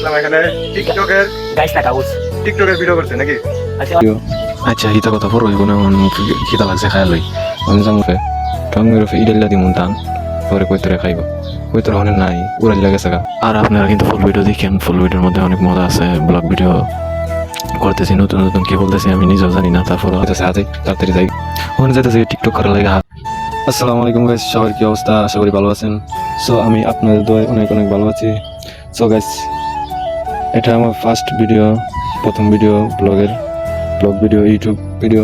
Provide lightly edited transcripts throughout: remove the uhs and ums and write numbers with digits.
আসলাম এখানে টিকটকের গাইস টাকা উস টিকটকের ভিডিও করতে নাকি? আচ্ছা হিতা কথা পড়ো এগুলো খিদা লাগছে খাই লই আমি যামুফে টঙ্গের ইডেল্লা দিমুন টান পরে কইতরে খাইব কইতরে অনেক নাই উড়াই লাগে থাকা। আর আপনারা কিন্তু ফুল ভিডিও দেখেন, ফুল ভিডিওর মধ্যে অনেক মজা আছে। ব্লগ ভিডিও করতেছি নতুন নতুন কি বলতেছি আমি নিজেও জানি না। তারপর হইতেছে হাতে তাড়াতাড়ি যাই ওখানে যেতেছি টিকটক করার লাগে। আসসালামু আলাইকুম গাইস, সবার কি অবস্থা? আশা করি ভালো আছেন। সো আমি আপনাদের দোয়ায় অনেক অনেক ভালো আছি। সো গাইস, এটা আমার ফার্স্ট ভিডিও, প্রথম video blog video, YouTube video.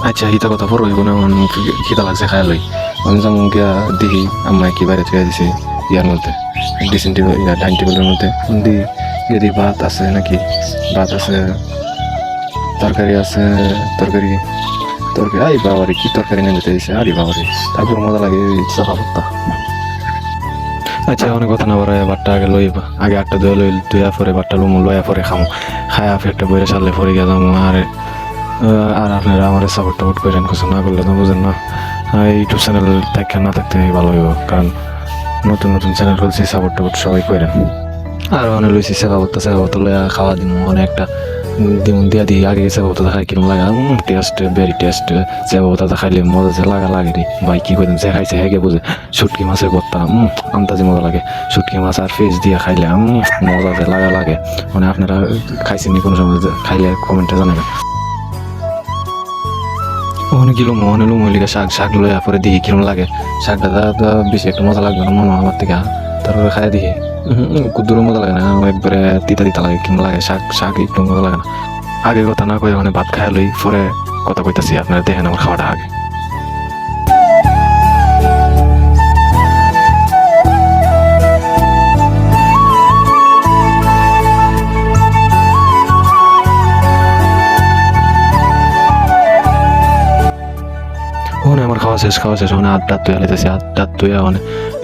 আচ্ছা হিতা কথা পড়ো এগুলো খিদা লাগছে খাই লই আমি যেমন গিয়া দেখি আমার কি বাইরে থেকে দিছি ইয়ার মধ্যে ড্রেসিং টেবিল ডাইনিং টেবিলের মধ্যে যদি ভাত আছে নাকি, ভাত আছে, তরকারি আছে, তরকারি আই বাবারে কি তরকারি নিয়ে যেতে দিছে, আরে বাবারে। তারপর মজা লাগে ইচ্ছা ভাবতা। আচ্ছা অনেক কথা না বাড়ায় বাট্টা আগে লই, আগে আটটা ধুয়া পরে বাট্টা লুমু লয়া পরে খামো, খায়া একটা বইরে সারলে পরে গিয়ে যাবো। আর আপনারা আমার সাপোর্ট টাপোর্ট করেন, কিছু না করলে তো বুঝেন না। ইউটিউব চ্যানেল থাকে না থাকতে ভালো হইব, কারণ নতুন নতুন চ্যানেল খুলছি, সাপোর্ট টাপোর্ট সবাই করেন। আর অনেক লইছি সেবা করতে লয়া খাওয়া দিন অনেকটা দিয়া দিই আগে সেবা করতে খাই কিরম লাগা টেস্ট ভেরি টেস্ট। সেবা করতে খাইলে মজা যে লাগে রে ভাই, কি কইতেন যে খাইছে হেগে বুঝে। শুটকি মাছের ভর্তা আন্দাজি মজা লাগে, শুটকি মাছ আর ফিশ দিয়ে খাইলে মজা যে লাগে। মানে আপনারা খাইছেন নি কোনো সময়? খাইলে কমেন্টে জানাবেন। ওখানে গেলাম, ওখানে লুমলিকে শাক লইয়া পরে দেখি কিরম লাগে। শাকটা বেশি একটু মজা লাগবে না মনে হয় আমার থেকে। তারপরে খাই দেখি কুদ্দুরও মজা লাগে না, একবারে তিতা লাগে, কিরম লাগে। শাক একটু মজা লাগে না। আগে কথা না কয়ে ওখানে ভাত খাই লই, পরে কথা কইতাছি, আপনারা দেখেন আমার খাওয়াটা আগে। ওখানে আমার খাওয়া শেষ ওখানে আড্ডা তুই লাইতেছি, আড্ডা তুই ওখানে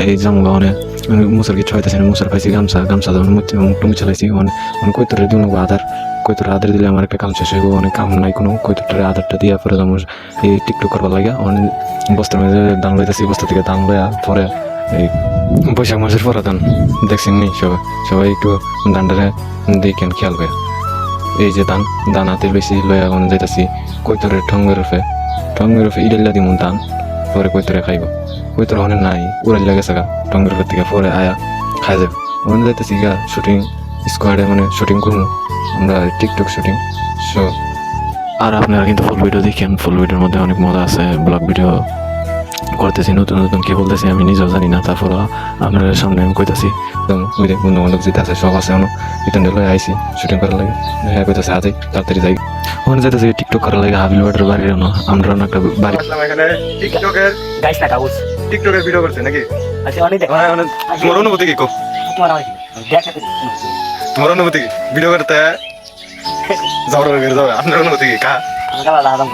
এই জামুগা ওখানে মুসার কিছু হইতেছে না। মুসার পাইছি গামছা মুখটু মুছে লাইছি। ওখানে কৈতরে দিন কৈতরে আদার দিলে আমার একটা কাম শেষ হইব, অনেক কাম নাই কোনো। কৈতরে আদারটা দিয়া পরে আমার এই টিকটক করবার লাগে। অনেক বস্তার মধ্যে দাম লইতেছি, বস্তা থেকে দাম লইয়া পরে এই বৈশাখ মাসের পরে দান দেখছেন নি সবাই একটু দানটারে দেখেন খেয়াল করে। এই যে দান হাতে লইছি লইয়া ওখানে যাইতেছি কৈতরে ঠঙ্গের রফে ইডেল্লা দিমুন টান পরে কৈতরে খাইব কৈতরে অনেক নাই উড়াই লাগে থাকা টঙ্গের রফের থেকে পরে আয়া খাই যাবে। ওখানে যাইতেছি গা শুটিং স্কোয়াডে, মানে শুটিং করবো আমরা টিকটক শুটিং। সো আর আপনারা কিন্তু ফুল ভিডিও দেখেন, ফুল ভিডিওর মধ্যে অনেক মজা আছে। ব্লগ ভিডিও করতেছি নতুন নতুন কি বলতেছি আমি নিজেও জানি না। তারপর আপনার সামনে আমি কইতাছি বন্ধু বান্ধব যেতে আছে সব আছে ইতান লয়ে আইসি শুটিং করার লাগে। হ্যাঁ কইতাছে আজ তাড়াতাড়ি যাই ওখানে যেতেছি টিকটক করার লাগে। হাবিল বাটের বাড়ির আমরা একটা বাড়ি আসলাম এখানে টিকটকের গাইস টাকা উস টিকটকের ভিডিও করতে নাকি? আচ্ছা অনেক দেখ তোমার অনুভূতি কি? তোমার দেখাতে তোমার অনুভূতি কি ভিডিও করতে যাওয়ার যাবে? আপনার অনুভূতি কি কা আমরা লাগাম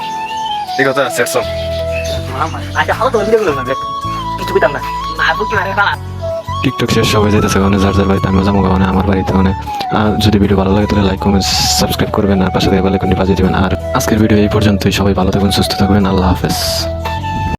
এই কথা সেট সং? আচ্ছা হাও তো ভিডিও গুলো না দেখ কিছু বিতাম না বুঝ না রে বাবা। টিকটক শেষ সবাই যেতেছে ওখানে যার বাড়িতে আমি যাবো ওখানে আমার বাড়িতে। ওখানে আর যদি ভিডিও ভালো লাগে তাহলে লাইক কমেন্ট সাবস্ক্রাইব করবেন আর পাশে থেকে বেল আইকনটি বাজিয়ে দিবেন। আর আজকের ভিডিও এই পর্যন্তই। সবাই ভালো থাকবেন, সুস্থ থাকবেন, আল্লাহ হাফেজ।